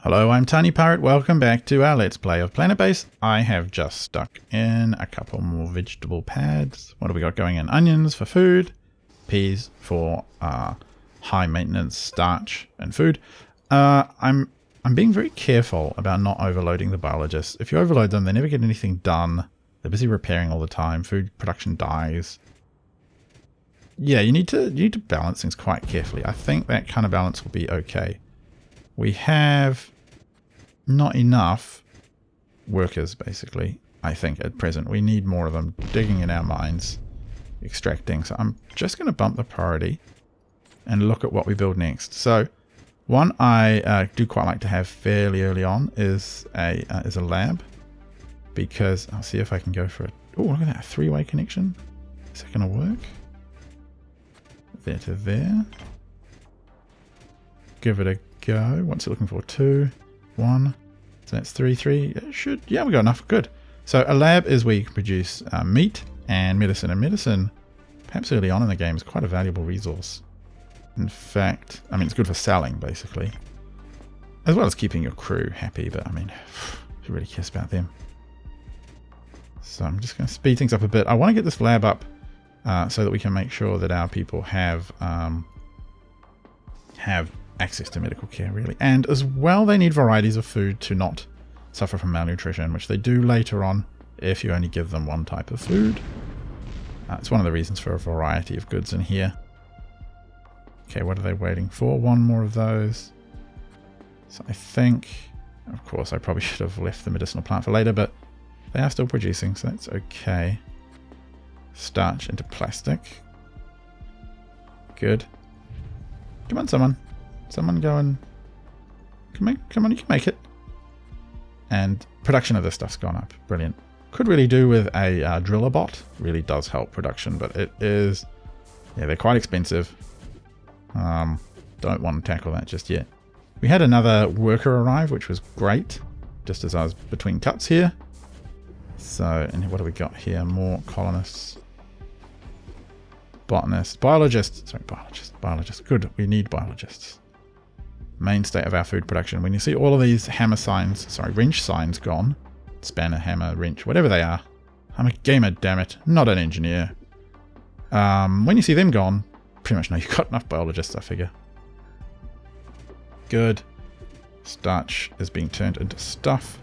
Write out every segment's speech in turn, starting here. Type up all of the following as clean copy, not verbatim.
Hello, I'm TinyPirate. Welcome back to our Let's Play of Planetbase. I have just stuck in a couple more vegetable pads. What have we got going in? Onions for food, peas for high maintenance starch and food. I'm being very careful about not overloading the biologists. If you overload them, they never get anything done. They're busy repairing all the time. Food production dies. Yeah, you need to balance things quite carefully. I think that kind of balance will be okay. We have not enough workers, basically, I think, at present. We need more of them digging in our mines, extracting. So I'm just going to bump the priority and look at what we build next. So one I do quite like to have fairly early on is a lab, because I'll see if I can go for it. Oh, look at that, a three-way connection. Is that going to work? There to there. Give it a go. What's it looking for? 2, 1. So that's 3, 3. It should. Yeah, we got enough. Good. So a lab is where you can produce meat and medicine. And medicine, perhaps early on in the game, is quite a valuable resource. In fact, I mean, it's good for selling, basically, as well as keeping your crew happy. But I mean, who really cares about them? So I'm just going to speed things up a bit. I want to get this lab up so that we can make sure that our people have access to medical care, really. And as well, they need varieties of food to not suffer from malnutrition, which they do later on if you only give them one type of food. It's one of the reasons for a variety of goods in here. Okay, what are they waiting for? One more of those. So I think, of course, I probably should have left the medicinal plant for later, but they are still producing, so that's okay. Starch into plastic. Good. Come on, someone. Someone go and... Come on, you can make it. And production of this stuff's gone up. Brilliant. Could really do with a driller bot. Really does help production, but it is... Yeah, they're quite expensive. Don't want to tackle that just yet. We had another worker arrive, which was great. Just as I was between cuts here. So, and what do we got here? More colonists. Botanists. Biologists. Sorry, biologists. Good. We need biologists. Mainstay of our food production. When you see all of these hammer signs, sorry, wrench signs gone, spanner, hammer, wrench, whatever they are. I'm a gamer, damn it, not an engineer. When you see them gone, pretty much know you've got enough biologists, I figure. Good. Starch is being turned into stuff.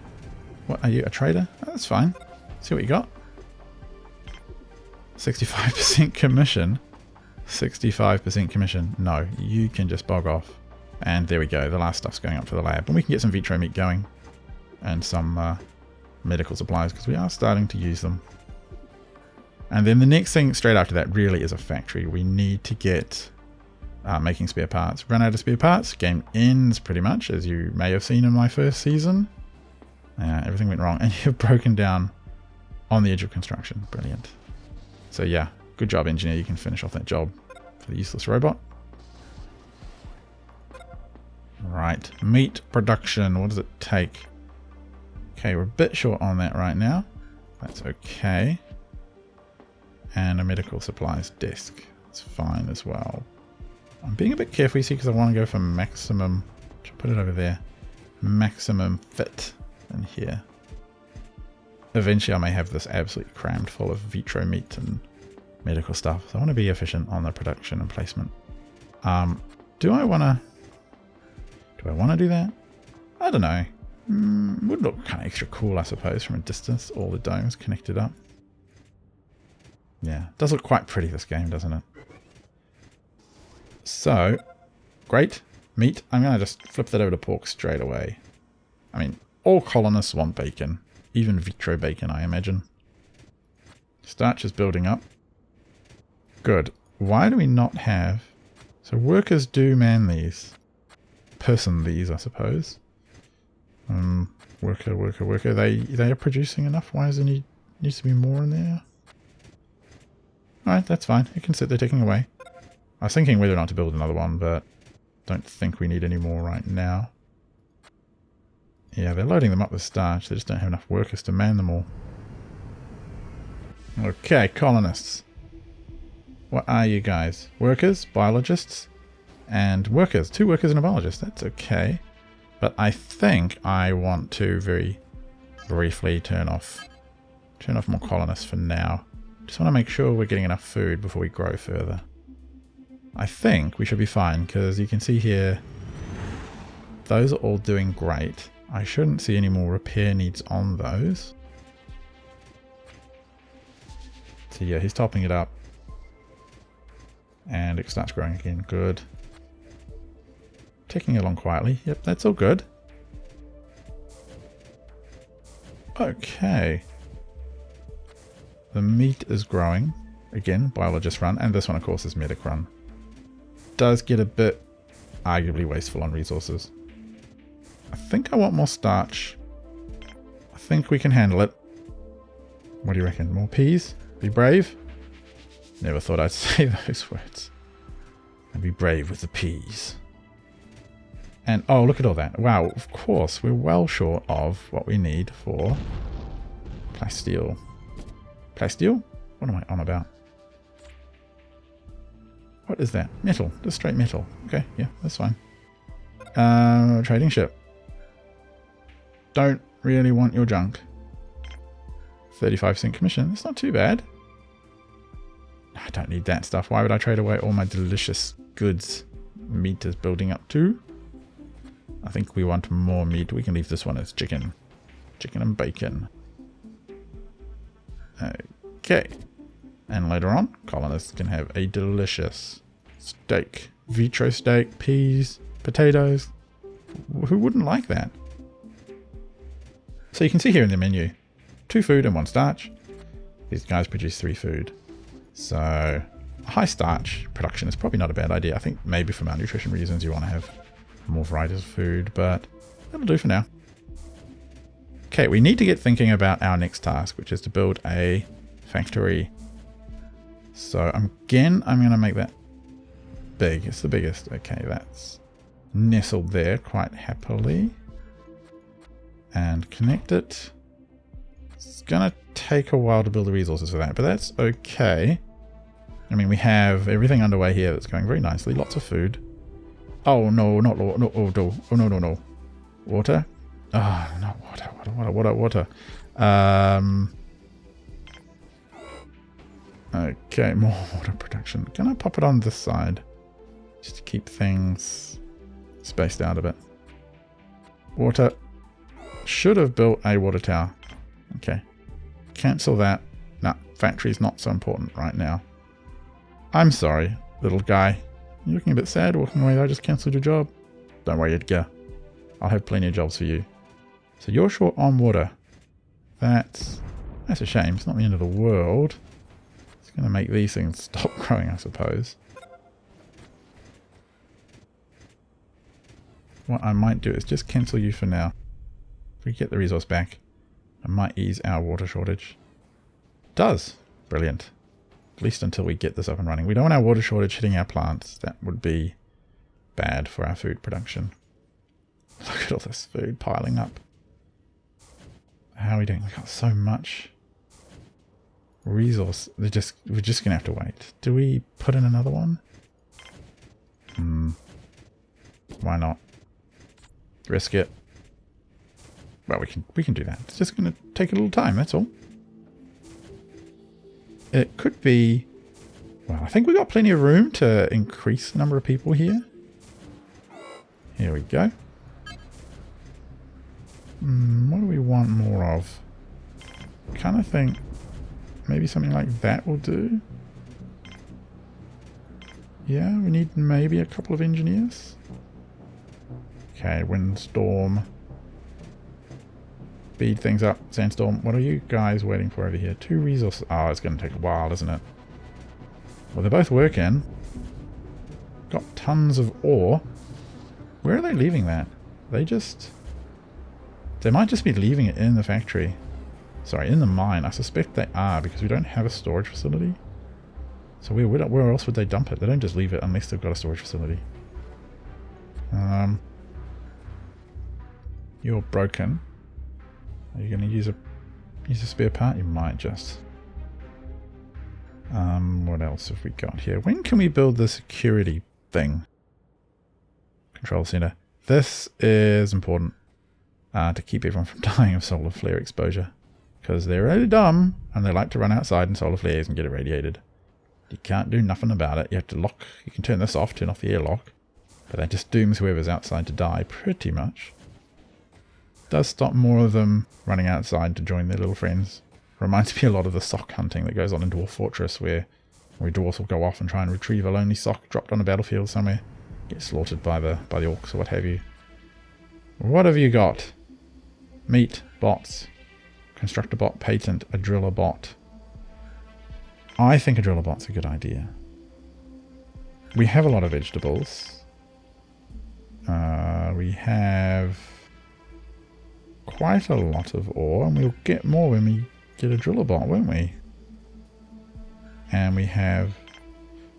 What are you, a trader? Oh, that's fine. See what you got. 65% commission. 65% commission. No, you can just bog off. And there we go. The last stuff's going up to the lab. And we can get some vitro meat going. And some medical supplies, because we are starting to use them. And then the next thing straight after that really is a factory. We need to get making spare parts. Run out of spare parts. Game ends pretty much, as you may have seen in my first season. Everything went wrong. And you've broken down on the edge of construction. Brilliant. So yeah, good job, engineer. You can finish off that job for the useless robot. Right, meat production. What does it take? Okay, we're a bit short on that right now. That's okay. And a medical supplies desk. That's fine as well. I'm being a bit careful, you see, because I want to go for maximum. Should put it over there. Maximum fit in here. Eventually I may have this absolutely crammed full of vitro meat and medical stuff. So I want to be efficient on the production and placement. Do I want to do that? I don't know. Would look kind of extra cool, I suppose, from a distance. All the domes connected up. Yeah, does look quite pretty, this game, doesn't it? So, great. Meat. I'm going to just flip that over to pork straight away. I mean, all colonists want bacon. Even vitro bacon, I imagine. Starch is building up. Good. Why do we not have... So workers do man these. Person these, I suppose. Worker. They are producing enough. Why does there needs to be more in there? Alright, that's fine. It can sit there ticking away. I was thinking whether or not to build another one, but don't think we need any more right now. Yeah, they're loading them up with starch. They just don't have enough workers to man them all. Okay, colonists. What are you guys? Workers? Biologists? And workers. 2 workers and a biologist. That's okay. But I think I want to very briefly turn off more colonists for now. Just want to make sure we're getting enough food before we grow further. I think we should be fine, because you can see here, those are all doing great. I shouldn't see any more repair needs on those. So yeah, he's topping it up. And it starts growing again. Good. Ticking along quietly. Yep, that's all good. Okay. The meat is growing. Again, biologist run. And this one, of course, is medic run. Does get a bit arguably wasteful on resources. I think I want more starch. I think we can handle it. What do you reckon? More peas? Be brave? Never thought I'd say those words. And be brave with the peas. And oh, look at all that. Wow, of course, we're well short of what we need for plasteel. Plasteel? What am I on about? What is that? Metal. Just straight metal. Okay, yeah, that's fine. Trading ship. Don't really want your junk. 35% commission. That's not too bad. I don't need that stuff. Why would I trade away all my delicious goods? Meat is building up too. I think we want more meat. We can leave this one as chicken. Chicken and bacon. Okay. And later on, colonists can have a delicious steak. Vitro steak, peas, potatoes. Who wouldn't like that? So you can see here in the menu, 2 food and 1 starch. These guys produce 3 food. So high starch production is probably not a bad idea. I think maybe for malnutrition reasons you want to have more varieties of food, but that'll do for now. Okay, we need to get thinking about our next task, which is to build a factory. So again, I'm going to make that big. It's the biggest. Okay, that's nestled there quite happily. And connect it. It's going to take a while to build the resources for that, but that's okay. I mean, we have everything underway here that's going very nicely. Lots of food. Oh, no, not water. No, oh, no. Water? Ah, oh, not water. Okay, more water production. Can I pop it on this side? Just to keep things spaced out a bit. Water. Should have built a water tower. Okay. Cancel that. Nah, factory's not so important right now. I'm sorry, little guy. You're looking a bit sad walking away. I just cancelled your job. Don't worry, Edgar. I'll have plenty of jobs for you. So you're short on water. That's a shame. It's not the end of the world. It's going to make these things stop growing, I suppose. What I might do is just cancel you for now. If we get the resource back, I might ease our water shortage. Does. Brilliant. At least until we get this up and running. We don't want our water shortage hitting our plants. That would be bad for our food production. Look at all this food piling up. How are we doing? We got so much resource. We're just going to have to wait. Do we put in another one? Why not? Risk it. Well, we can do that. It's just going to take a little time, that's all. It could be... Well, I think we've got plenty of room to increase the number of people here. Here we go. What do we want more of? Kind of think maybe something like that will do. Yeah, we need maybe a couple of engineers. Okay, windstorm. Speed things up. Sandstorm. What are you guys waiting for over here? 2 resources. Oh, it's going to take a while, isn't it? Well, they're both working. Got tons of ore. Where are they leaving that? They might just be leaving it in the factory. Sorry, in the mine. I suspect they are because we don't have a storage facility. So where else would they dump it? They don't just leave it unless they've got a storage facility. You're broken. Are you going to use a spare part? You might just. What else have we got here? When can we build the security thing? Control center. This is important to keep everyone from dying of solar flare exposure. Because they're really dumb and they like to run outside in solar flares and get irradiated. You can't do nothing about it. You have to lock. You can turn this off, turn off the airlock. But that just dooms whoever's outside to die pretty much. Does stop more of them running outside to join their little friends. Reminds me a lot of the sock hunting that goes on in Dwarf Fortress where dwarves will go off and try and retrieve a lonely sock dropped on a battlefield somewhere. Get slaughtered by the orcs or what have you. What have you got? Meat, bots. Constructor bot, patent, a driller bot. I think a driller bot's a good idea. We have a lot of vegetables. We have quite a lot of ore, and we'll get more when we get a driller bot, won't we? And we have...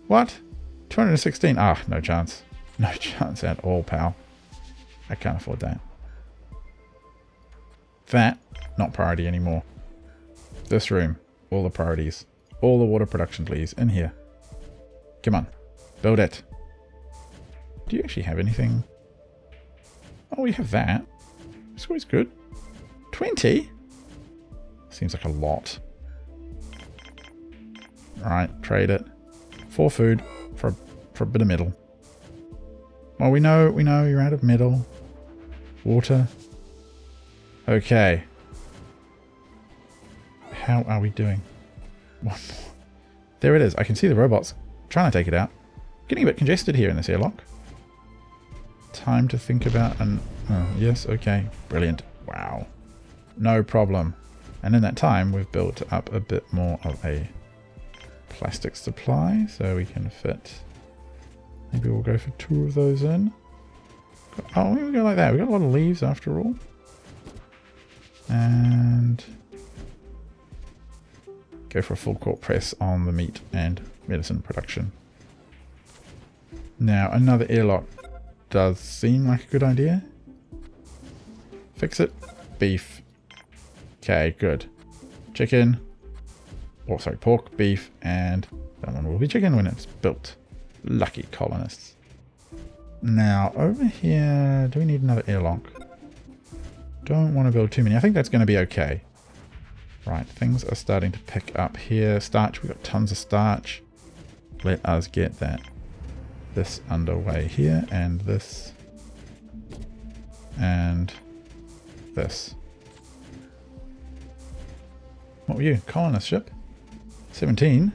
What? 216? Ah, no chance. No chance at all, pal. I can't afford that. That, not priority anymore. This room, all the priorities. All the water production, please, in here. Come on, build it. Do you actually have anything? Oh, we have that. It's always good. 20? Seems like a lot. Alright, trade it. For food, for a bit of metal. Well, we know you're out of metal. Water. Okay. How are we doing? One more. There it is. I can see the robots trying to take it out. Getting a bit congested here in this airlock. Time to think about and... Oh, yes, okay. Brilliant. Wow. No problem. And in that time, we've built up a bit more of a plastic supply, so we can fit... Maybe we'll go for 2 of those in. Oh, we'll go like that. We've got a lot of leaves after all. And... go for a full court press on the meat and medicine production. Now, another airlock does seem like a good idea. Fix it. Beef. Okay, good. Chicken. Oh, sorry, pork, beef, and that one will be chicken when it's built. Lucky colonists. Now, over here, do we need another airlock? Don't want to build too many. I think that's going to be okay. Right, things are starting to pick up here. Starch, we've got tons of starch. Let us get this underway here, and this, and this. What were you? Colonist ship? 17?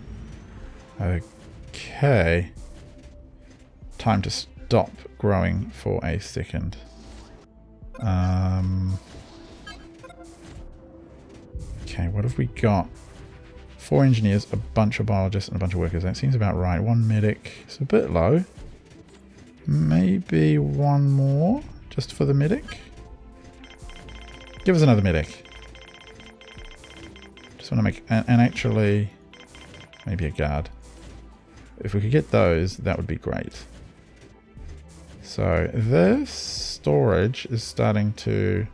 Okay. Time to stop growing for a second. Okay, what have we got? 4 engineers, a bunch of biologists, and a bunch of workers. That seems about right. 1 medic. It's a bit low. Maybe 1 more, just for the medic. Give us another medic. Just want to make... And actually... maybe a guard. If we could get those, that would be great. So, this storage is starting to...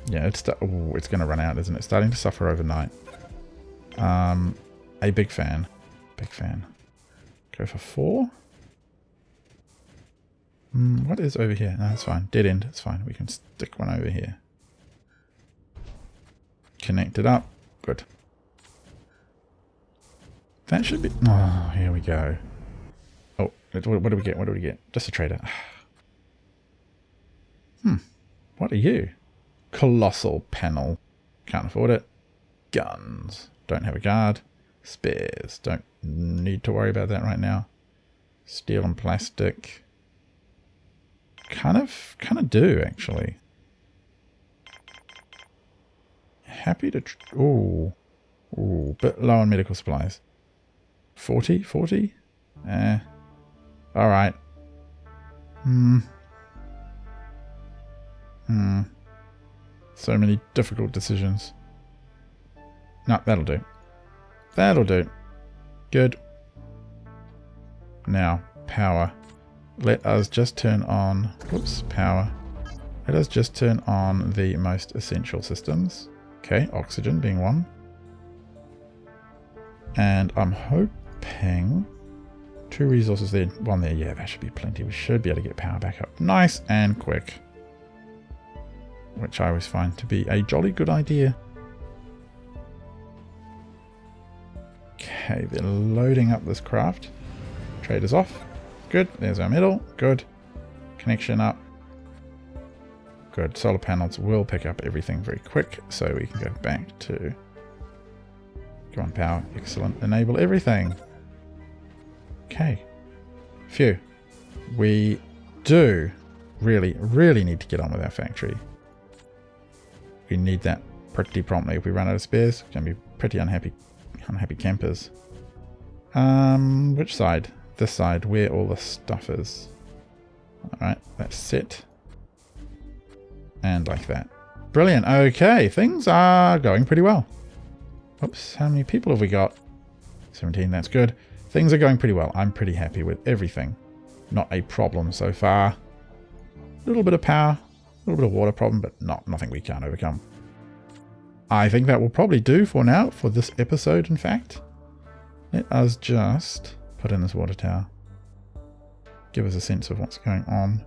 yeah, it's going to run out, isn't it? Starting to suffer overnight. A big fan. Big fan. Go for 4. What is over here? No, it's fine. Dead end. It's fine. We can stick one over here. Connect it up. Good. That should be... oh, here we go. Oh, what do we get? What do we get? Just a trader. What are you? Colossal panel. Can't afford it. Guns. Don't have a guard. Spares. Don't need to worry about that right now. Steel and plastic. Kind of do, actually. Happy to... ooh. Ooh, bit low on medical supplies. 40? 40? Alright. So many difficult decisions. No, that'll do. That'll do. Good. Now, power. Let us just turn on... whoops, power. Let us just turn on the most essential systems. Okay, oxygen being one. And I'm hoping 2 resources there, 1 there. Yeah, that should be plenty. We should be able to get power back up nice and quick. Which I always find to be a jolly good idea. Okay, they're loading up this craft. Trade is off. Good. There's our metal. Good. Connection up. Good. Solar panels will pick up everything very quick, so we can go back to... Come on, power. Excellent. Enable everything. Okay. Phew. We do really, really need to get on with our factory. We need that pretty promptly. If we run out of spares, it's going to be pretty unhappy campers. Which side? This side, where all the stuff is. Alright, that's set. And like that. Brilliant. Okay, things are going pretty well. Oops, how many people have we got? 17, that's good. Things are going pretty well. I'm pretty happy with everything. Not a problem so far. A little bit of power, a little bit of water problem, but nothing we can't overcome. I think that will probably do for now, for this episode, in fact. Let us just put in this water tower. Give us a sense of what's going on.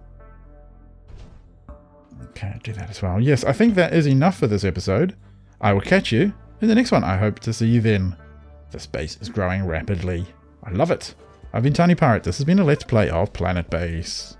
Okay, do that as well. Yes, I think that is enough for this episode. I will catch you in the next one. I hope to see you then. The space is growing rapidly. I love it. I've been TinyPirate. This has been a Let's Play of Planetbase.